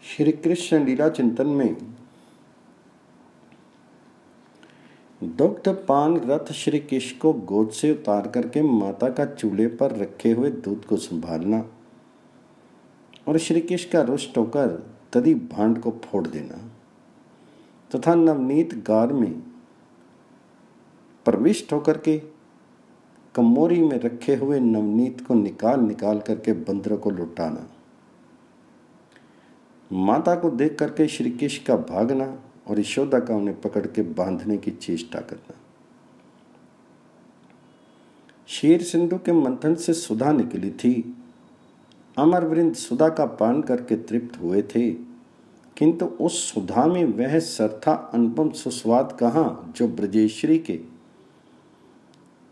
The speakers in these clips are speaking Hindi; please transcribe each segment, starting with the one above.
श्री कृष्ण लीला चिंतन में दुग्ध पान रथ श्री कृष्ण को गोद से उतार करके माता का चूल्हे पर रखे हुए दूध को संभालना और श्री कृष्ण का रुष्ट होकर तदी भांड को फोड़ देना तथा नवनीत गार में प्रविष्ट होकर के कमोरी में रखे हुए नवनीत को निकाल निकाल करके बंदरों को लुटाना, माता को देख करके श्री कृष्ण का भागना और यशोदा का उन्हें पकड़ के बांधने की चेष्टा करना। क्षीर सिंधु के मंथन से सुधा निकली थी। अमरवृंद सुधा का पान करके तृप्त हुए थे, किंतु उस सुधा में वह सरथा अनुपम सुस्वाद कहाँ जो ब्रजेश्वरी के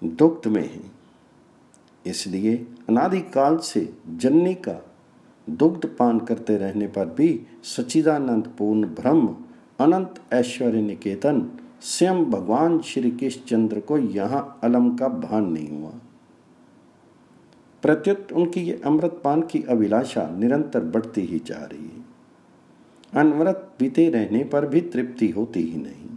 दुग्ध में है। इसलिए अनादिकाल से जननी का दुग्ध पान करते रहने पर भी सच्चिदानंद पूर्ण ब्रह्म अनंत ऐश्वर्य निकेतन स्वयं भगवान श्री कृष्ण चंद्र को यहाँ अलम का भान नहीं हुआ। प्रत्युत उनकी ये अमृत पान की अभिलाषा निरंतर बढ़ती ही जा रही है। अनवरत बीते रहने पर भी तृप्ति होती ही नहीं।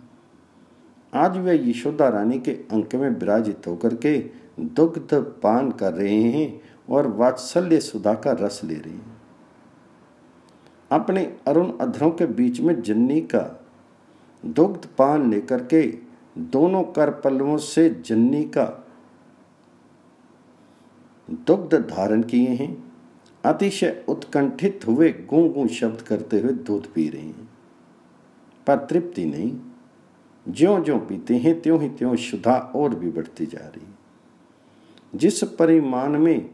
आज वे यशोदा रानी के अंक में विराजित होकर के दुग्ध पान कर रहे हैं और वात्सल्य सुधा का रस ले रहे हैं। अपने अरुण अधरों के बीच में जन्नी का दुग्ध पान लेकर के दोनों कर पल्लवों से जन्नी का दुग्ध धारण किए हैं। अतिशय उत्कंठित हुए गूं गूं शब्द करते हुए दूध पी रहे हैं, पर तृप्ति नहीं। ज्यों ज्यों पीते हैं त्यों ही त्यों शुद्धा और भी बढ़ती जा रही है। जिस परिमाण में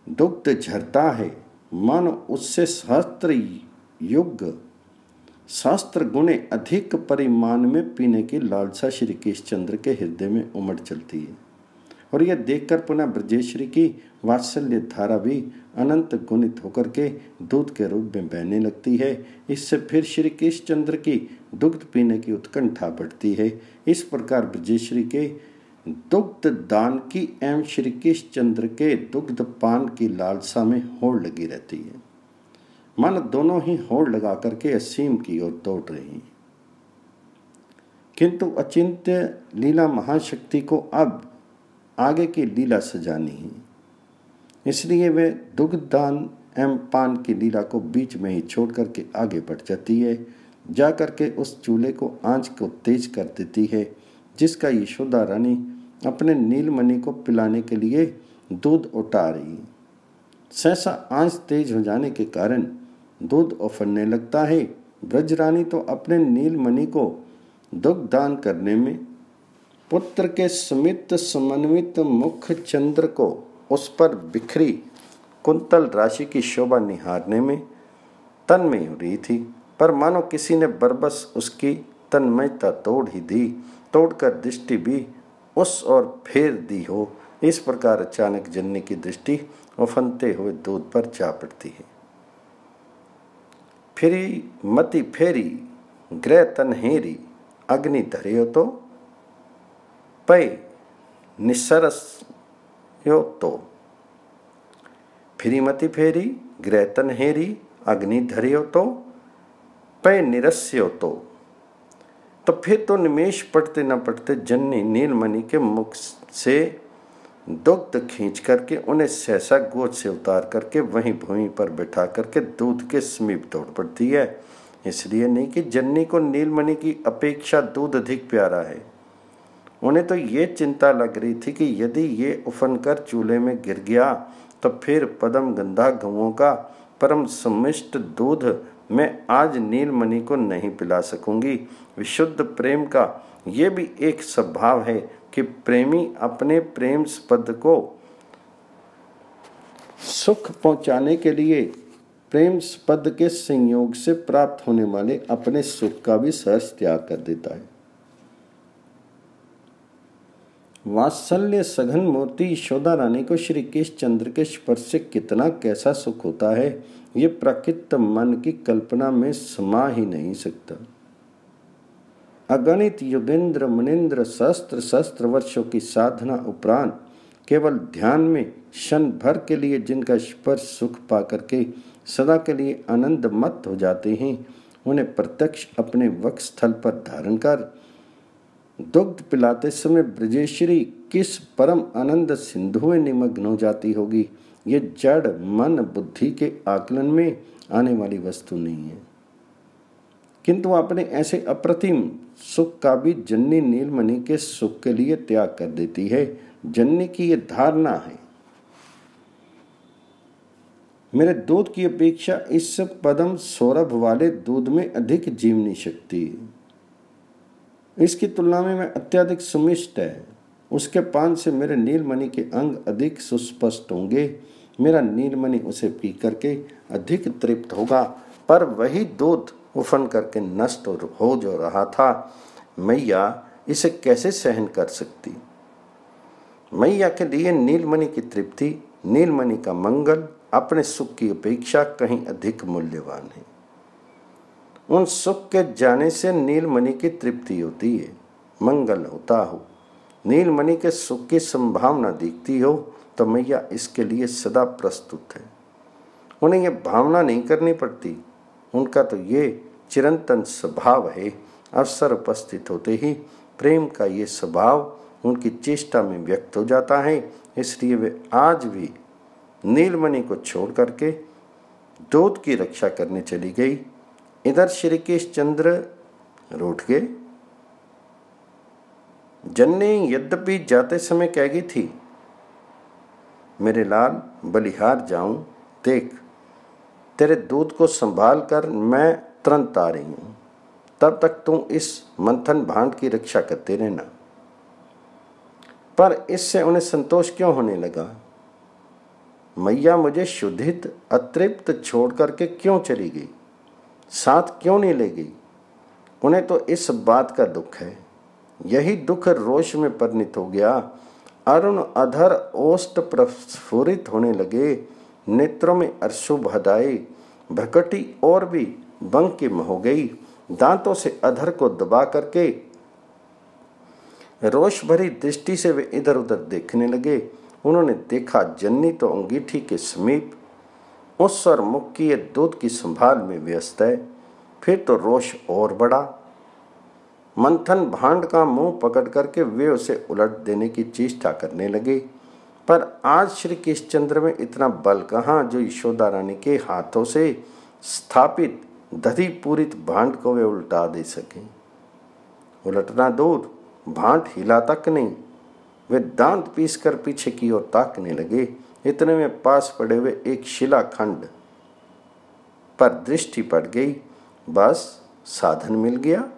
दुग्ध झरता है मानो उससे सहस्त्र गुणे अधिक परिमाण में पीने की लालसा श्री कृष्णचंद्र के हृदय में उमड़ चलती है। और यह देखकर पुनः ब्रजेश्वरी की वात्सल्य धारा भी अनंत गुणित होकर के दूध के रूप में बहने लगती है। इससे फिर श्री कृष्णचंद्र की दुग्ध पीने की उत्कंठा बढ़ती है। इस प्रकार ब्रजेश्वरी के दुग्ध दान की एवं श्री कृष्णचंद्र के दुग्ध पान की लालसा में होड़ लगी रहती है। मन दोनों ही होड़ लगा करके असीम की ओर दौड़ रहे हैं। किंतु अचिंत्य लीला महाशक्ति को अब आगे की लीला सजानी है। इसलिए वे दुग्ध दान एवं पान की लीला को बीच में ही छोड़ करके आगे बढ़ जाती है। जा करके उस चूल्हे को आंच को तेज कर देती है, जिसका यशोदा रानी अपने नीलमणि को पिलाने के लिए दूध उठा रही है। सहसा आंच तेज हो जाने के कारण दूध उफरने लगता है। ब्रजरानी तो अपने नीलमणि को दुग्ध दान करने में पुत्र के स्मित समन्वित मुख चंद्र को उस पर बिखरी कुंतल राशि की शोभा निहारने में तन्मय हो रही थी, पर मानो किसी ने बरबस उसकी तन्मयता तोड़ ही दी। तोड़कर दृष्टि भी उस ओर फेर दी हो। इस प्रकार अचानक जननी की दृष्टि उफनते हुए दूध पर जा पड़ती है। फिरी मति फेरी ग्रह तनहेरी अग्नि धरियो तो पै निसरस यो तो। फिरी मति फेरी ग्रह तनहेरी अग्नि धरियो तो पै निरस्यो तो फिर तो निमेष पढ़ते न पढ़ते जननी नीलमणि के मुख से दुग्ध खींच करके उन्हें सहसा गोद से उतार करके वहीं भूमि पर बैठा करके दूध के समीप दौड़ पड़ती है। इसलिए नहीं कि जननी को नीलमणि की अपेक्षा दूध अधिक प्यारा है। उन्हें तो ये चिंता लग रही थी कि यदि ये उफन कर चूल्हे में गिर गया तो फिर पदम गंधा गौओं का परम सम्मिष्ट दूध मैं आज नीलमणि को नहीं पिला सकूंगी। विशुद्ध प्रेम का ये भी एक स्वभाव है कि प्रेमी अपने प्रेम पद को सुख पहुंचाने के लिए प्रेम पद के संयोग से प्राप्त होने वाले अपने सुख का भी सहज त्याग कर देता है। वात्सल्य सघन मूर्ति यशोदा रानी को श्री कृष्णचंद्र के स्पर्श से कितना कैसा सुख होता है, ये प्रकृत मन की कल्पना में समा ही नहीं सकता। अगणित युगेंद्र मुनिंद्र सहस्त्र सहस्त्र वर्षों की साधना उपरांत केवल ध्यान में क्षण भर के लिए जिनका स्पर्श सुख पा करके सदा के लिए आनंद मत हो जाते हैं, उन्हें प्रत्यक्ष अपने वक्षस्थल पर धारण कर दुग्ध पिलाते समय ब्रजेश्वरी किस परम आनंद सिंधु में निमग्न हो जाती होगी, ये जड़ मन बुद्धि के आकलन में आने वाली वस्तु नहीं है। किंतु अपने ऐसे अप्रतिम सुख का भी जननी नीलमणि के सुख के लिए त्याग कर देती है। जननी की ये धारणा है, मेरे दूध की अपेक्षा इस पदम सौरभ वाले दूध में अधिक जीवनी शक्ति है, इसकी तुलना में मैं अत्यधिक सुमिष्ट है। उसके पान से मेरे नीलमणि के अंग अधिक सुस्पष्ट होंगे, मेरा नीलमणि उसे पी करके अधिक तृप्त होगा। पर वही दूध उफन करके नष्ट हो जो रहा था, मैया इसे कैसे सहन कर सकती। मैया के लिए नीलमणि की तृप्ति, नीलमणि का मंगल अपने सुख की अपेक्षा कहीं अधिक मूल्यवान है। उन सुख के जाने से नीलमणि की तृप्ति होती है, मंगल होता हो, नीलमणि के सुख की संभावना दिखती हो तो मैया इसके लिए सदा प्रस्तुत है। उन्हें यह भावना नहीं करनी पड़ती, उनका तो ये चिरंतन स्वभाव है। अवसर उपस्थित होते ही प्रेम का ये स्वभाव उनकी चेष्टा में व्यक्त हो जाता है। इसलिए वे आज भी नीलमणि को छोड़ करके दूध की रक्षा करने चली गई। इधर श्री कृष्णचंद्र रूठ गए। जननी यद्यपि जाते समय कह गई थी, मेरे लाल बलिहार जाऊं, देख तेरे दूध को संभाल कर मैं तुरंत आ रही हूं, तब तक तुम इस मंथन भांड की रक्षा करते रहना। पर इससे उन्हें संतोष क्यों होने लगा। मैया मुझे शुद्धित अतृप्त छोड़ करके क्यों चली गई, साथ क्यों नहीं ले गई। उन्हें तो इस बात का दुख है। यही दुख रोष में परिणत हो गया। अरुण अधर ओष्ठ प्रस्फुरित होने लगे, नेत्रों में अश्रु आए, भ्रकटी और भी बंकिम हो गई। दांतों से अधर को दबा करके रोष भरी दृष्टि से वे इधर उधर देखने लगे। उन्होंने देखा जननी तो अंगीठी के समीप उस और मुख की दूध की संभाल में व्यस्त है। फिर तो रोष और बढ़ा। मंथन भांड का मुंह पकड़ करके वे उसे उलट देने की चेष्टा करने लगे। पर आज श्री कृष्णचंद्र में इतना बल कहाँ जो यशोदा रानी के हाथों से स्थापित दधी पूरित भांड को वे उल्टा दे सके। उलटना दूर, भांड हिला तक नहीं। वे दांत पीसकर पीछे की ओर ताकने लगे। इतने में पास पड़े हुए एक शिलाखंड पर दृष्टि पड़ गई। बस साधन मिल गया।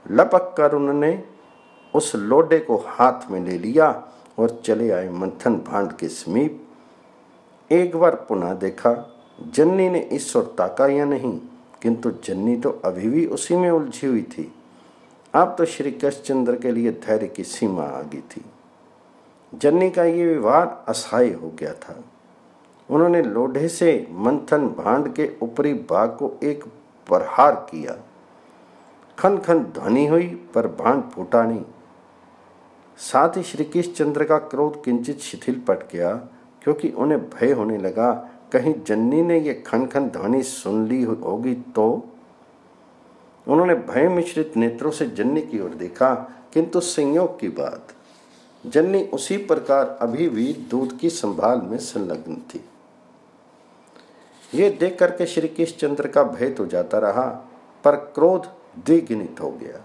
लपक कर उन्होंने उस लोडे को हाथ में ले लिया और चले आए मंथन भांड के समीप। एक बार पुनः देखा, जननी ने इस ओर ताका या नहीं, किंतु जननी तो अभी भी उसी में उलझी हुई थी। अब तो श्री कृष्णचंद्र के लिए धैर्य की सीमा आ गई थी। जननी का ये व्यवहार असहाय हो गया था। उन्होंने लोढ़े से मंथन भांड के ऊपरी भाग को एक प्रहार किया। खन खन ध्वनि हुई पर भांड फूटा नहीं। साथ ही श्री कृष्णचंद्र का क्रोध किंचित शिथिल पट गया, क्योंकि उन्हें भय होने लगा कहीं जननी ने ये खन खन ध्वनि सुन ली होगी तो। उन्होंने भय मिश्रित नेत्रों से जननी की ओर देखा, किंतु संयोग की बात जननी उसी प्रकार अभी भी दूध की संभाल में संलग्न थी। ये देख करके श्री कृष्णचंद्र का भय तो जाता रहा, पर क्रोध द्विगुणित हो गया।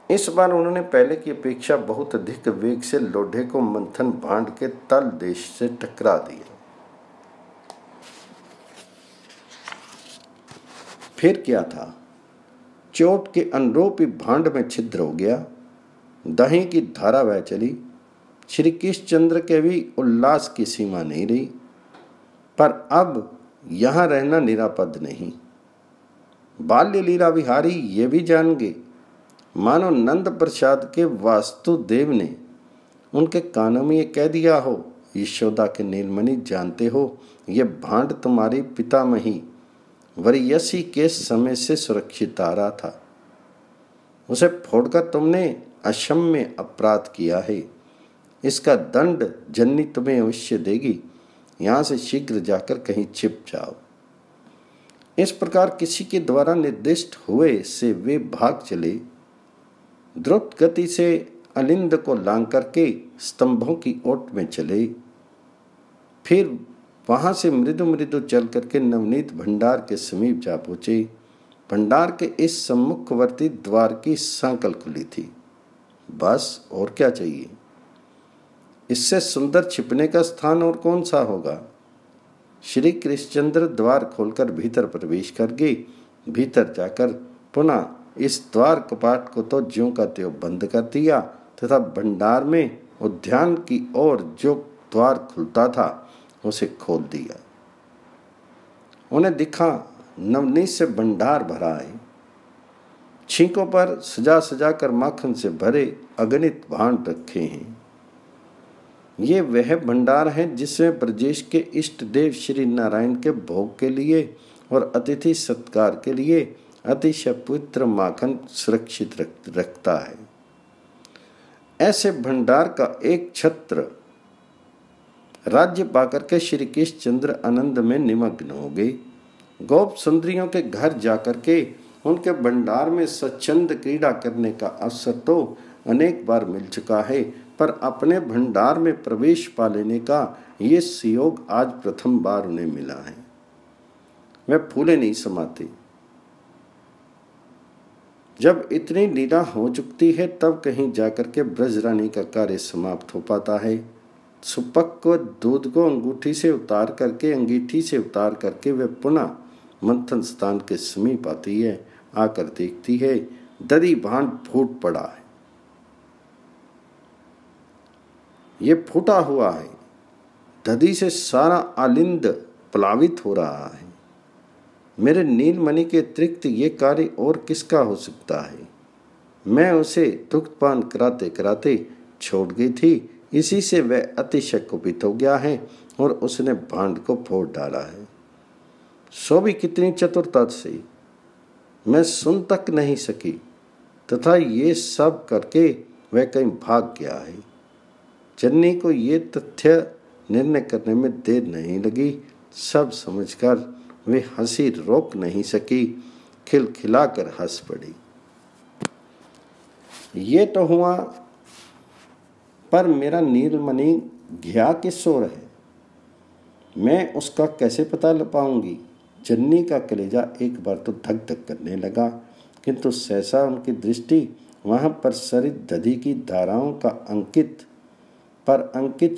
इस बार उन्होंने पहले की अपेक्षा बहुत अधिक वेग से लोढ़े को मंथन भांड के तल देश से टकरा दिया। फिर क्या था, चोट के अनुरूप ही भांड में छिद्र हो गया। दही की धारा बह चली। श्री कृष्णचंद्र के भी उल्लास की सीमा नहीं रही। पर अब यहां रहना निरापद नहीं। बाल्य लीला विहारी ये भी जान गए, मानो नंद प्रसाद के वासुदेव ने उनके कानों में ये कह दिया हो, यशोदा के नीलमणि जानते हो, ये भांड तुम्हारी पितामही वरियसी के समय से सुरक्षित आ रहा था। उसे फोड़कर तुमने अक्षम्य अपराध किया है। इसका दंड जननी तुम्हें अवश्य देगी। यहाँ से शीघ्र जाकर कहीं छिप जाओ। इस प्रकार किसी के द्वारा निर्दिष्ट हुए से वे भाग चले। द्रुत गति से अलिंद को लांग करके स्तंभों की ओट में चले। फिर वहां से मृदु मृदु चल करके नवनीत भंडार के समीप जा पहुंचे। भंडार के इस सम्मुखवर्ती द्वार की सांकल खुली थी। बस और क्या चाहिए? इससे सुंदर छिपने का स्थान और कौन सा होगा? श्री कृष्णचंद्र द्वार खोलकर भीतर प्रवेश कर गए। भीतर जाकर पुनः इस द्वार कपाट को तो ज्यों का त्यों बंद कर दिया तथा भंडार में उद्यान की ओर जो द्वार खुलता था उसे खोल दिया। उन्हें दिखा नवनीत से भंडार भरा है। छींकों पर सजा सजा कर माखन से भरे अगणित भांड रखे हैं। ये वह भंडार है जिसमें ब्रजेश के इष्ट देव श्री नारायण के भोग के लिए और अतिथि सत्कार के लिए अतिशय पवित्र माखन सुरक्षित रखता है। ऐसे भंडार का एक छत्र राज्य पाकर के श्री कृष्णचंद्र आनंद में निमग्न हो गए। गोप सुंदरियों के घर जाकर के उनके भंडार में स्वच्छंद क्रीड़ा करने का अवसर तो अनेक बार मिल चुका है, पर अपने भंडार में प्रवेश पा लेने का ये सुयोग आज प्रथम बार उन्हें मिला है। वे फूले नहीं समाते। जब इतनी लीला हो चुकती है तब कहीं जाकर के ब्रजरानी का कार्य समाप्त हो पाता है। सुपक्व दूध को अंगीठी से उतार करके वे पुनः मंथन स्थान के समीप आती है। आकर देखती है दरी भांड फूट पड़ा है। ये फूटा हुआ है। दधी से सारा आलिंद प्लावित हो रहा है। मेरे नीलमणि के अतिरिक्त ये कार्य और किसका हो सकता है? मैं उसे दुग्धपान कराते कराते छोड़ गई थी। इसी से वह अतिशय कुपित हो गया है और उसने भांड को फोड़ डाला है। सो भी कितनी चतुरता से मैं सुन तक नहीं सकी तथा ये सब करके वह कहीं भाग गया है। चन्नी को ये तथ्य निर्णय करने में देर नहीं लगी। सब समझकर वे हंसी रोक नहीं सकी, खिलखिलाकर हंस पड़ी। ये तो हुआ, पर मेरा नीलमणि घिया किस ओर है? मैं उसका कैसे पता पाऊंगी? चन्नी का कलेजा एक बार तो धक धक करने लगा, किंतु सहसा उनकी दृष्टि वहां पर सरित दधी की धाराओं का अंकित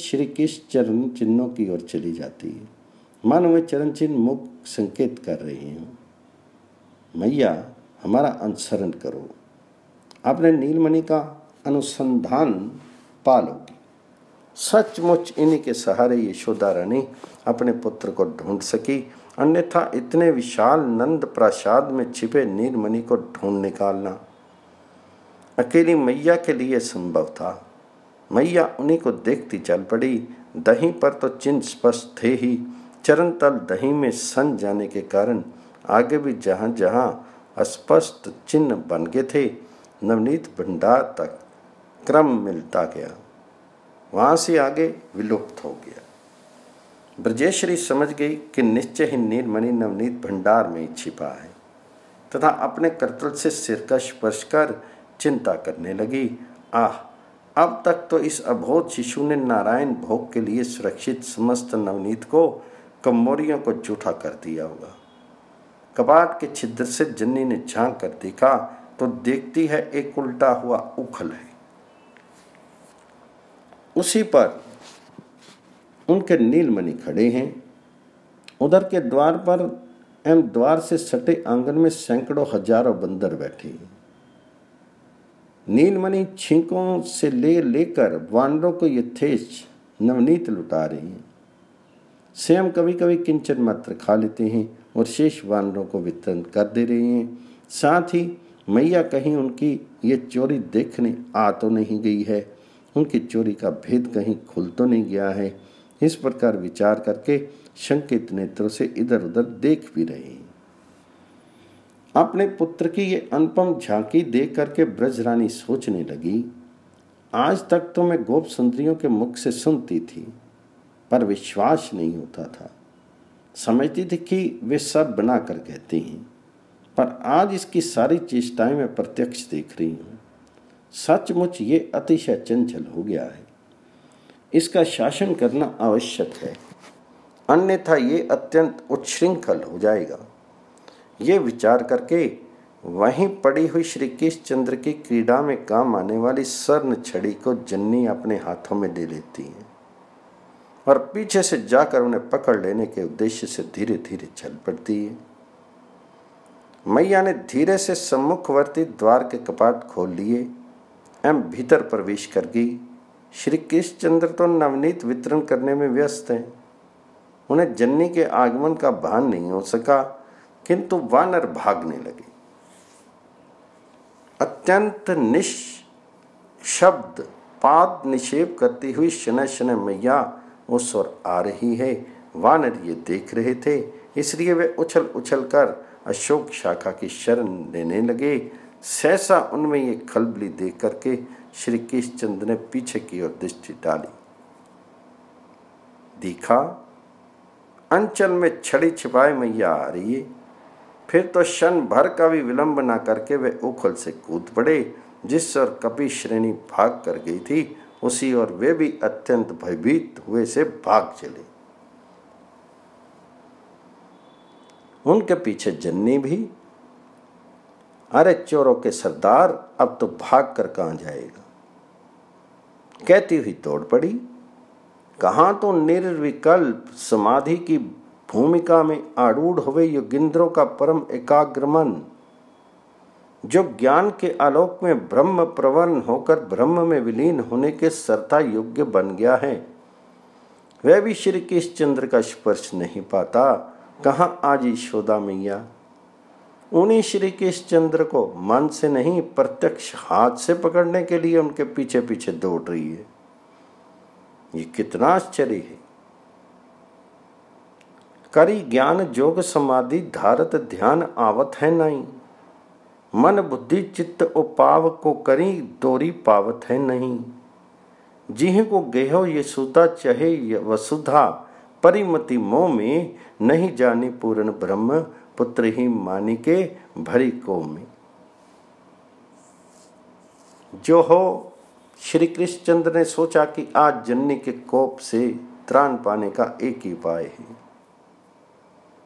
श्री कृष्ण चरण चिन्हों की ओर चली जाती है। मानो वे चरण चिन्ह मुख संकेत कर रही हूँ। मैया, हमारा अनुसरण करो। आपने नीलमणि का अनुसंधान पा लोगी। सचमुच इन्हीं के सहारे यशोदा रानी अपने पुत्र को ढूंढ सकी, अन्यथा इतने विशाल नंद प्रासाद में छिपे नीलमणि को ढूंढ निकालना अकेली मैया के लिए संभव था। मैया उन्हीं को देखती चल पड़ी। दही पर तो चिन्ह स्पष्ट थे ही। चरण तल दही में सन जाने के कारण आगे भी जहाँ जहाँ स्पष्ट चिन्ह बन गए थे, नवनीत भंडार तक क्रम मिलता गया, वहाँ से आगे विलुप्त हो गया। ब्रजेश्वरी समझ गई कि निश्चय ही नीलमणि नवनीत भंडार में ही छिपा है तथा अपने करतल से सिर का स्पर्श कर चिंता करने लगी। आह, अब तक तो इस अबोध शिशु ने नारायण भोग के लिए सुरक्षित समस्त नवनीत को कमोरियों को जूठा कर दिया होगा। कपाट के छिद्र से जन्नी ने झांक कर देखा तो देखती है एक उल्टा हुआ उखल है। उसी पर उनके नीलमणि खड़े हैं। उधर के द्वार पर एवं द्वार से सटे आंगन में सैकड़ों हजारों बंदर बैठे हैं। नीलमणि छींकों से लेकर वानरों को यथेच नवनीत लुटा रही हैं। स्वयं कभी कभी किंचन मात्र खा लेते हैं और शेष वानरों को वितरण कर दे रहे हैं। साथ ही मैया कहीं उनकी ये चोरी देखने आ तो नहीं गई है, उनकी चोरी का भेद कहीं खुल तो नहीं गया है। इस प्रकार विचार करके शंकित नेत्रों से इधर उधर देख भी रहे हैं। अपने पुत्र की ये अनुपम झांकी देख करके ब्रजरानी सोचने लगी, आज तक तो मैं गोप सुंदरियों के मुख से सुनती थी, पर विश्वास नहीं होता था। समझती थी कि वे सब बना कर कहती हैं, पर आज इसकी सारी चेष्टाएं मैं प्रत्यक्ष देख रही हूँ। सचमुच ये अतिशय चंचल हो गया है। इसका शासन करना आवश्यक है, अन्यथा ये अत्यंत उच्छृंखल हो जाएगा। ये विचार करके वहीं पड़ी हुई श्री कृष्णचंद्र की क्रीड़ा में काम आने वाली स्वर्ण छड़ी को जन्नी अपने हाथों में ले लेती है और पीछे से जाकर उन्हें पकड़ लेने के उद्देश्य से धीरे धीरे चल पड़ती है। मैया ने धीरे से सम्मुखवर्ती द्वार के कपाट खोल लिए एवं भीतर प्रवेश कर गई। श्री कृष्णचंद्र तो नवनीत वितरण करने में व्यस्त हैं। उन्हें जन्नी के आगमन का भान नहीं हो सका, किंतु वानर भागने लगे। अत्यंत निशब्द पाद निषेप करती हुई शनय शनय मैया उस ओर आ रही है। वानर ये देख रहे थे, इसलिए वे उछल उछल कर अशोक शाखा की शरण लेने लगे। सहसा उनमें ये खलबली देख करके श्री कृष्णचंद्र ने पीछे की ओर दृष्टि डाली। देखा अंचल में छड़ी छिपाए मैया आ रही है। फिर तो क्षण भर का भी विलंब न करके वे उखल से कूद पड़े। जिस ओर कपि श्रेणी भाग कर गई थी, उसी ओर वे भी अत्यंत भयभीत हुए से भाग चले। उनके पीछे जन्नी भी। अरे चोरों के सरदार, अब तो भाग कर कहां जाएगा, कहती हुई दौड़ पड़ी। कहां तो निर्विकल्प समाधि की भूमिका में आरूढ़ हुए योगिंद्रों का परम एकाग्र मन, जो ज्ञान के आलोक में ब्रह्म प्रवर्ण होकर ब्रह्म में विलीन होने के सर्ता योग्य बन गया है, वह भी श्री कृष्णचंद्र का स्पर्श नहीं पाता। कहां आज यशोदा मैया उन्हीं श्री कृष्णचंद्र को मन से नहीं प्रत्यक्ष हाथ से पकड़ने के लिए उनके पीछे पीछे दौड़ रही है। ये कितना आश्चर्य है। करी ज्ञान जोग समाधि धारत ध्यान आवत है नहीं, मन बुद्धि चित्त उपाव को करी दोरी पावत है नहीं। जिह को गेहो यशोदा चहे वसुधा, परिमति मोह में नहीं जानी पूर्ण ब्रह्म, पुत्र ही मानी के भरी को में। जो हो श्री कृष्णचंद्र ने सोचा कि आज जन्नी के कोप से त्राण पाने का एक ही उपाय है।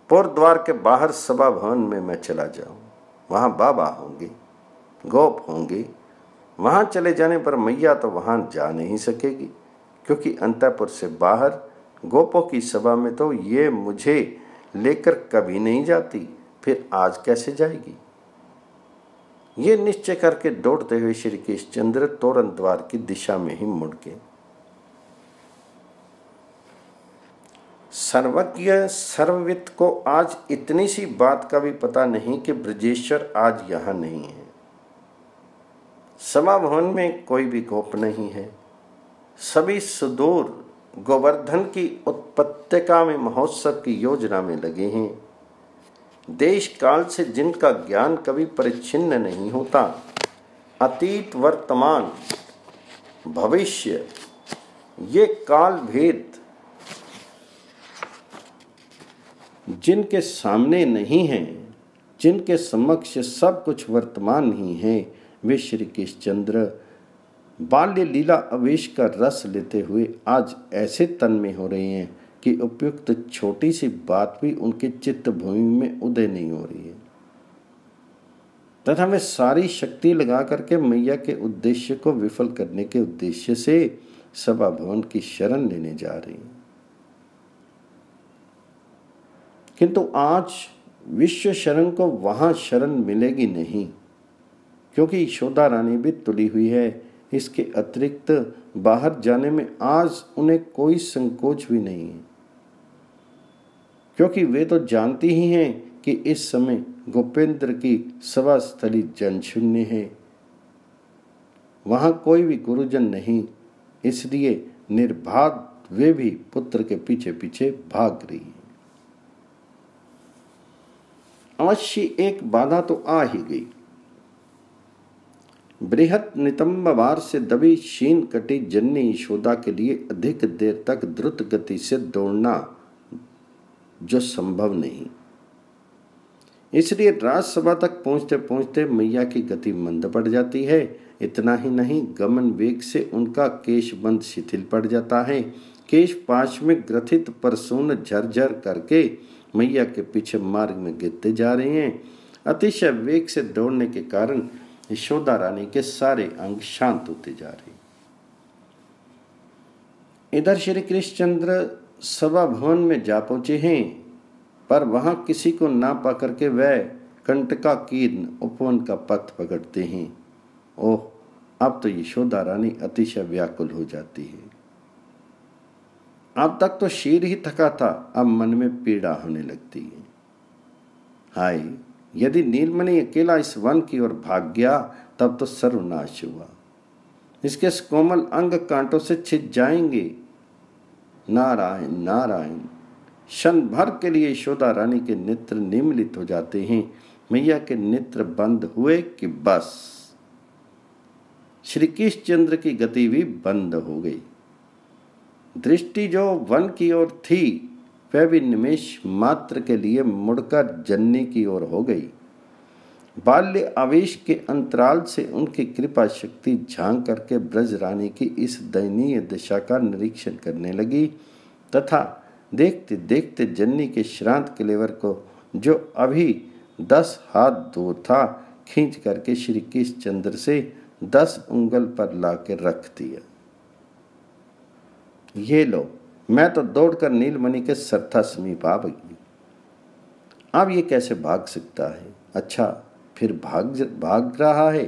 पुर द्वार के बाहर सभा भवन में मैं चला जाऊं, वहां बाबा होंगे, गोप होंगे। वहां चले जाने पर मैया तो वहां जा नहीं सकेगी, क्योंकि अंतःपुर से बाहर गोपों की सभा में तो ये मुझे लेकर कभी नहीं जाती, फिर आज कैसे जाएगी। ये निश्चय करके दौड़ते हुए श्री कृष्णचंद्र तोरण द्वार की दिशा में ही मुड़ गए। सर्वज्ञ सर्ववित को आज इतनी सी बात का भी पता नहीं कि ब्रजेश्वर आज यहाँ नहीं है। सभा भवन में कोई भी गोप नहीं है। सभी सुदूर गोवर्धन की उत्पत्तिका में महोत्सव की योजना में लगे हैं। देश काल से जिनका ज्ञान कभी परिच्छिन्न नहीं होता, अतीत वर्तमान भविष्य ये काल भेद जिनके सामने नहीं है, जिनके समक्ष सब कुछ वर्तमान ही है, वे श्री कृष्णचंद्र बाल्य लीला आवेश का रस लेते हुए आज ऐसे तन में हो रहे हैं कि उपयुक्त छोटी सी बात भी उनके चित्त भूमि में उदय नहीं हो रही है, तथा वे सारी शक्ति लगा करके मैया के उद्देश्य को विफल करने के उद्देश्य से सभा भवन की शरण लेने जा रही हैं। किंतु आज विश्व शरण को वहां शरण मिलेगी नहीं, क्योंकि यशोदा रानी भी तुली हुई है। इसके अतिरिक्त बाहर जाने में आज उन्हें कोई संकोच भी नहीं है, क्योंकि वे तो जानती ही हैं कि इस समय गोपेंद्र की सभा स्थली जनशून्य है, वहां कोई भी गुरुजन नहीं। इसलिए निर्बाध वे भी पुत्र के पीछे पीछे भाग रही है। अवश्य एक बाधा तो आ ही गई। बृहत नितंब भार से दबी शीन कटी जननी यशोदा के लिए अधिक देर तक द्रुत गति से दौड़ना जो संभव नहीं, इसलिए राजसभा तक पहुंचते पहुंचते मैया की गति मंद पड़ जाती है। इतना ही नहीं, गमन वेग से उनका केशबंद शिथिल पड़ जाता है। केश पाश में ग्रथित परसून झरझर करके मैया के पीछे मार्ग में गिरते जा रहे हैं। अतिशय वेग से दौड़ने के कारण यशोदा रानी के सारे अंग शांत होते जा रहे। इधर श्री कृष्णचंद्र सभा भवन में जा पहुंचे हैं, पर वहां किसी को ना पकड़ के वह कंटका कीर्ण उपवन का पथ पकड़ते हैं। ओह, अब तो यशोदा रानी अतिशय व्याकुल हो जाती है। अब तक तो शीर ही थका था, अब मन में पीड़ा होने लगती है। हाय, यदि नीलमणि अकेला इस वन की ओर भाग गया तब तो सर्वनाश हुआ। इसके कोमल अंग कांटों से छिद जाएंगे। नारायण नारायण। क्षण भर के लिए यशोदा रानी के नेत्र निमीलित हो जाते हैं। मैया के नेत्र बंद हुए कि बस श्री कृष्णचंद्र की गति भी बंद हो गई। दृष्टि जो वन की ओर थी वह भी निमेष मात्र के लिए मुड़कर जननी की ओर हो गई। बाल्य आवेश के अंतराल से उनकी कृपा शक्ति झांक करके ब्रज रानी की इस दयनीय दशा का निरीक्षण करने लगी तथा देखते देखते जननी के श्रांत कलेवर को, जो अभी 10 हाथ दूर था, खींच करके श्री कृष्णचंद्र से 10 उंगल पर लाके रख दिया। ये लो, मैं तो दौड़कर नीलमणि के सरथा समीप आ गई। अब ये कैसे भाग सकता है? अच्छा, फिर भाग रहा है।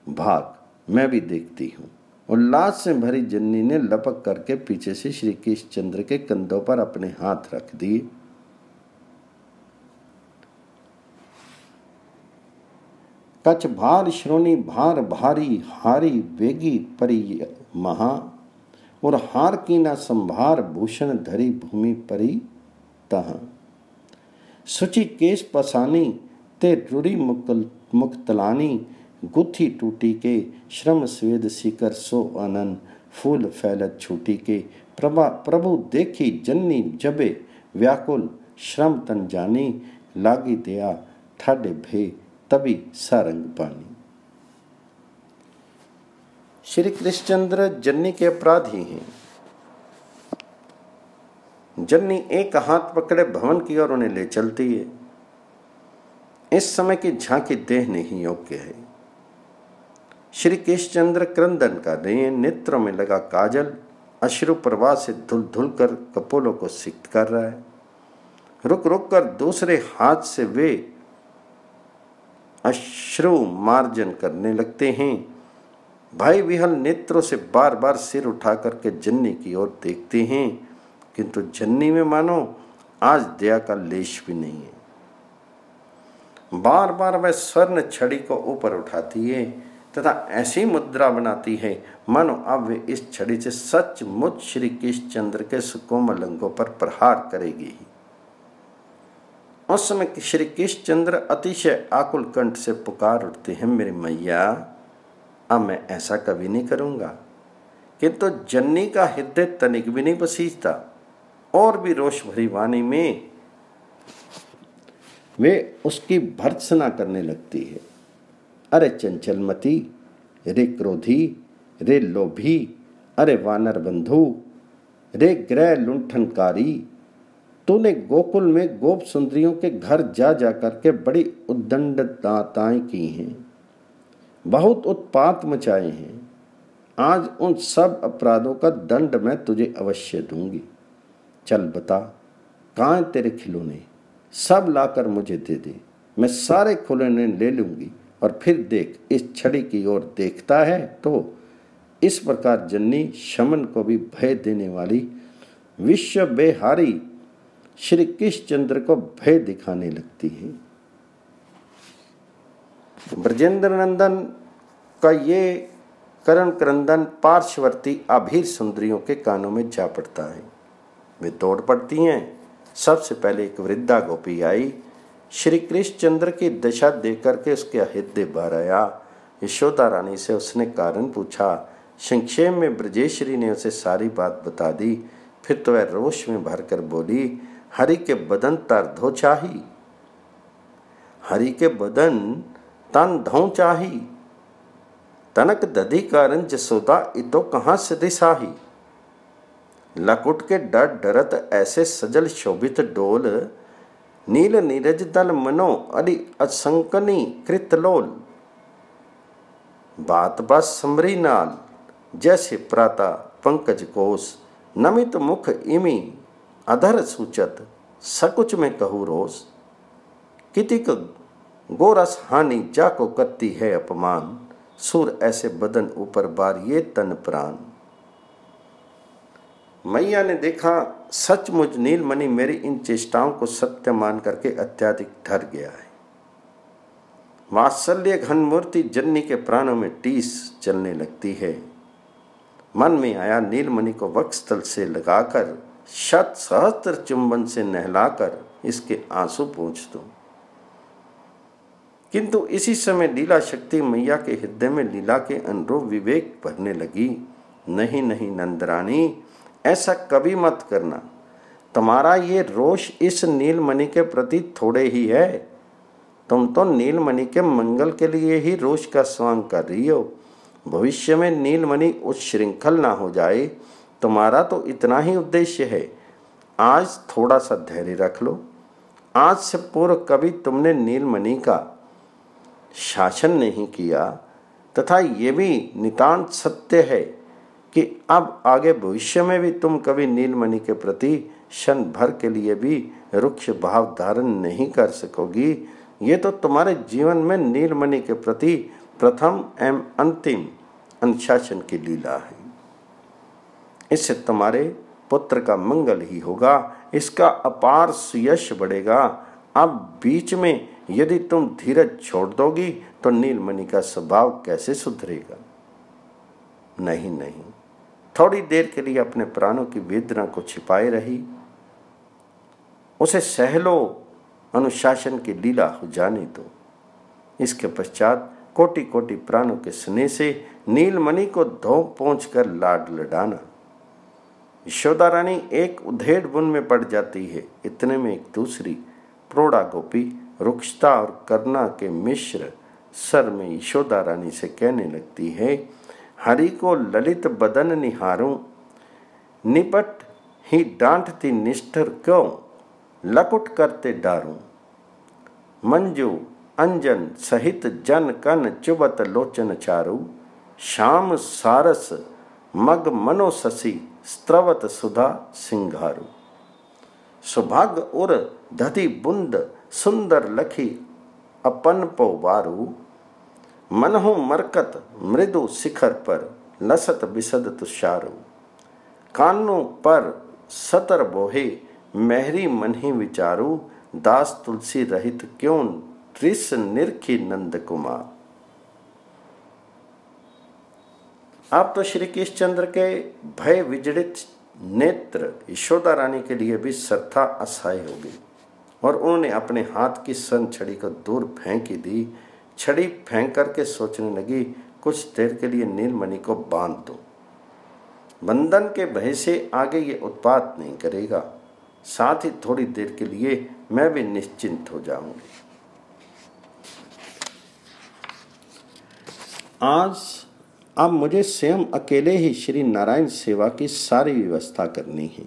भाग, मैं भी देखती हूँ। उल्लास से भरी जननी ने लपक करके पीछे से श्री कृष्णचंद्र के कंधों पर अपने हाथ रख दिए। कछ भार श्रोणी भार भारी हारी वेगी परी महा, और हार की ना संभार भूषण धरी भूमि परी तहाँ। सुचि केश पसानी ते रुड़ी मुक्तलानी, गुथी टूटी के श्रम स्वेद शिकर सो आनंद, फूल फैलत छूटी के प्रभु देखी जननी जबे व्याकुल, श्रम तन जानी लागी दया ठाडे भे तभी सारंग पानी। श्री कृष्णचंद्र जननी के अपराधी हैं। जननी एक हाथ पकड़े भवन की ओर उन्हें ले चलती है। इस समय की झांकी देह नहीं योग्य है। श्री कृष्णचंद्र क्रंदन कर रहे हैं। नेत्रों में लगा काजल अश्रु प्रवाह से धुल धुल कर कपोलों को सिक्त कर रहा है। रुक रुक कर दूसरे हाथ से वे अश्रु मार्जन करने लगते हैं। भाई विहल नेत्रों से बार बार सिर उठा करके जननी की ओर देखते हैं, किंतु जननी में मानो आज दया का लेश भी नहीं है। बार बार वह स्वर्ण छड़ी को ऊपर उठाती है तथा ऐसी मुद्रा बनाती है मानो अब वे इस छड़ी से सचमुच श्री कृष्णचंद्र के सुकोमल अंगों पर प्रहार करेगी। उस समय श्री कृष्णचंद्र अतिशय आकुल कंठ से पुकार उठते हैं, मेरी मैया, अब मैं ऐसा कभी नहीं करूंगा। किंतु जननी का हृदय तनिक भी नहीं बसीजता और भी रोष भरी वाणी में वे उसकी भर्त्सना करने लगती है। अरे चंचलमती, रे क्रोधी, रे लोभी, अरे वानर बंधु, रे ग्रह लुंठनकारी, तूने गोकुल में गोप सुंदरियों के घर जा जा करके बड़ी उद्दंडताएं की हैं, बहुत उत्पात मचाए हैं। आज उन सब अपराधों का दंड मैं तुझे अवश्य दूंगी। चल बता, कहाँ हैं तेरे खिलौने? सब लाकर मुझे दे दे, मैं सारे खिलौने ले लूंगी। और फिर देख, इस छड़ी की ओर देखता है तो इस प्रकार जननी शमन को भी भय देने वाली विश्व बेहारी श्री कृष्णचंद्र को भय दिखाने लगती है। ब्रजेंद्र नंदन का ये करण क्रंदन पार्श्ववर्ती आभीर सुंदरियों के कानों में जा पड़ता है। वे दौड़ पड़ती हैं। सबसे पहले एक वृद्धा गोपी आई। श्री कृष्णचंद्र की दशा देख करके उसके हृदय भर आया। यशोदा रानी से उसने कारण पूछा। संक्षेप में ब्रजेश्वरी ने उसे सारी बात बता दी। फिर तो वह रोष में भरकर बोली, हरि के बदन तर धो चाही, हरि के बदन तन धो चाही, तनक दधी कारण जसोदा इतो कहाँ से दिसाही। लकुट के डर डरत ऐसे सजल शोभित डोल, नील नीरज दल मनो अरि असंकनी कृतलोल। बात बस समरी नाल, जैसे प्राता पंकज कोस, नमित मुख इमी अधर सूचत, सकुच में कहू रोस। कितिक गोरस हानि जाको करती है अपमान, सुर ऐसे बदन ऊपर बारिये तन प्राण। मैया ने देखा सचमुच नीलमणि मेरी इन चेष्टाओं को सत्य मान करके अत्यधिक डर गया है। वात्सल्य घन मूर्ति जननी के प्राणों में टीस चलने लगती है। मन में आया नीलमणि को वक्षस्थल से लगाकर शत सहस्त्र चुंबन से नहलाकर इसके आंसू पोंछ दूं। किंतु इसी समय लीला शक्ति मैया के हृदय में लीला के अनुरूप विवेक भरने लगी। नहीं नहीं नंदरानी, ऐसा कभी मत करना। तुम्हारा ये रोष इस नीलमणि के प्रति थोड़े ही है। तुम तो नीलमणि के मंगल के लिए ही रोष का स्वांग कर रही हो। भविष्य में नीलमणि उच्छृंखल ना हो जाए, तुम्हारा तो इतना ही उद्देश्य है। आज थोड़ा सा धैर्य रख लो। आज से पूर्व कभी तुमने नीलमणि का शासन नहीं किया, तथा ये भी नितांत सत्य है कि अब आगे भविष्य में भी तुम कभी नीलमणि के प्रति क्षण भर के लिए भी रुक्ष भाव धारण नहीं कर सकोगी। ये तो तुम्हारे जीवन में नीलमणि के प्रति प्रथम एवं अंतिम अनुशासन की लीला है। इससे तुम्हारे पुत्र का मंगल ही होगा, इसका अपार सुयश बढ़ेगा। अब बीच में यदि तुम धीरज छोड़ दोगी तो नीलमणि का स्वभाव कैसे सुधरेगा। नहीं नहीं, थोड़ी देर के लिए अपने प्राणों की वेदना को छिपाए रही। उसे सह लो, अनुशासन की लीला हो जाने दो। इसके पश्चात कोटि कोटि प्राणों के स्नेह से नीलमणि को धो पहुंच कर लाड लडाना। यशोदा रानी एक उधेड़ बुन में पड़ जाती है। इतने में एक दूसरी प्रोढ़ा गोपी रुक्षता और करुणा के मिश्र सर में यशोदा रानी से कहने लगती है, हरि को ललित बदन निहारूं, निपट ही डांटती निष्ठुर क्यों, लकुट करते डारूं। मंजू अंजन सहित जन कन चुबत लोचन चारू, श्याम सारस मग मनो शशि स्त्रवत सुधा सिंगारू। सुभाग उर दधि बुंद सुंदर लखी अपन पोवारू, मनहु मरकत मृदु शिखर पर लसत बिसद तुषारू। कानों पर सतर बोहे मेहरी मन ही विचारू, दास तुलसी रहित क्यों त्रिस निरखी नंद कुमार। अब तो श्री कृष्णचंद्र के भय विजड़ित नेत्र यशोदा रानी के लिए भी श्रद्धा असहाय हो गई और उन्होंने अपने हाथ की सन छड़ी को दूर फेंक ही दी। छड़ी फेंक करके सोचने लगी, कुछ देर के लिए नीलमणि को बांध दो। बंधन के भय से आगे ये उत्पात नहीं करेगा, साथ ही थोड़ी देर के लिए मैं भी निश्चिंत हो जाऊंगी। आज अब मुझे स्वयं अकेले ही श्री नारायण सेवा की सारी व्यवस्था करनी है।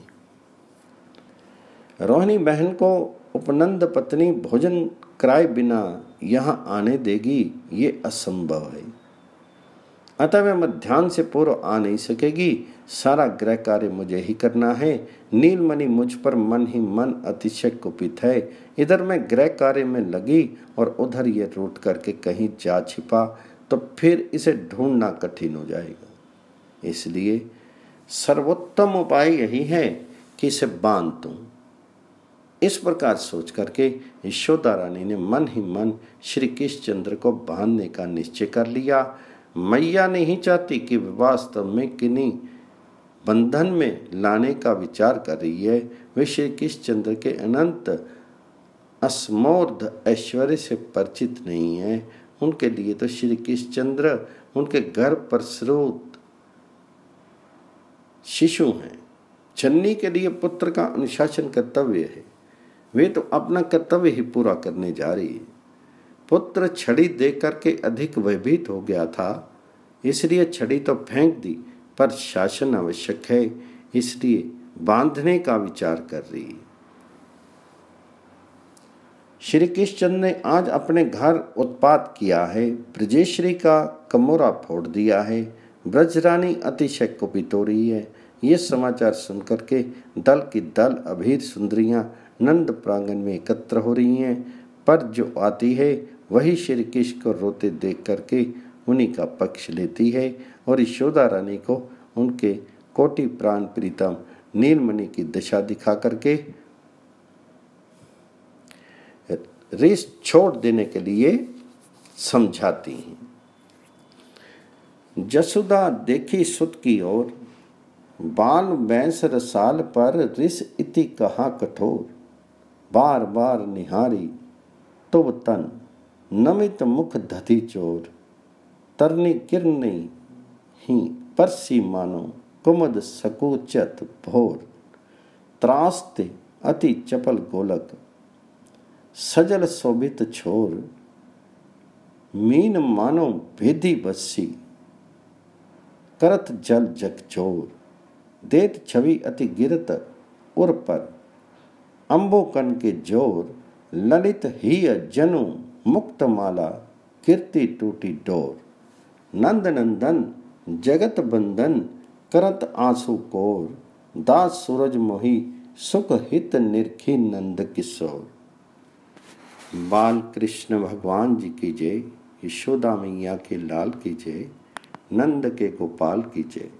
रोहिणी बहन को उपनंद पत्नी भोजन कराए बिना यहाँ आने देगी, ये असंभव है। अतः वह मध्याह्न से पूर्व आ नहीं सकेगी। सारा गृह कार्य मुझे ही करना है। नीलमणि मुझ पर मन ही मन अतिशय कुपित है। इधर मैं गृह कार्य में लगी और उधर ये रूठ करके कहीं जा छिपा तो फिर इसे ढूंढना कठिन हो जाएगा। इसलिए सर्वोत्तम उपाय यही है कि इसे बांध दूं। इस प्रकार सोच करके यशोदा रानी ने मन ही मन श्री कृष्णचंद्र को बांधने का निश्चय कर लिया। मैया नहीं चाहती कि वास्तव में किन्हीं बंधन में लाने का विचार कर रही है। वे श्री कृष्णचंद्र के अनंत असमोर्ध ऐश्वर्य से परिचित नहीं है। उनके लिए तो श्री कृष्णचंद्र उनके गर्भ पर स्रोत शिशु हैं। जननी के लिए पुत्र का अनुशासन कर्तव्य है, वे तो अपना कर्तव्य ही पूरा करने जा रही है। पुत्र छड़ी देख करके अधिक भयभीत हो गया था, इसलिए छड़ी तो फेंक दी, पर शासन आवश्यक है, इसलिए बांधने का विचार कर रही है। श्री कृष्णचंद्र ने आज अपने घर उत्पात किया है, ब्रजेश्वरी का कमोरा फोड़ दिया है, ब्रजरानी अतिशय कुपित हो रही है। ये समाचार सुनकर के दल की दल अभीर सुंदरियां नंद प्रांगण में एकत्र हो रही हैं, पर जो आती है वही श्री कृष्ण को रोते देख करके उन्हीं का पक्ष लेती है और यशोदा रानी को उनके कोटि प्राण प्रीतम नीलमणि की दशा दिखा करके रेस छोड़ देने के लिए समझाती हैं। जसुदा देखी सुत की ओर, बाल बैंस रसाल पर रिस इति कहा कठोर, बार बार निहारी तुब तन नमित मुख धति चोर, तरनी किरनी ही परसी मानो कुमद सकोचत भोर, त्रास्ते अति चपल गोलक सजल शोभित छोर, मीन मानो भेदी बस्सी करत जल जग चोर, देत छवि अति गिरत उर पर अम्बोकन के जोर, ललित ही जनु मुक्त माला कीर्ति टूटी डोर, नंद नंदन जगत बंदन करत आंसू कोर, दास सूरज मोही सुख हित निरखी नंद किशोर। बाल कृष्ण भगवान जी की जय, यशोदा मैया के लाल की जय, नंद के गोपाल की जय।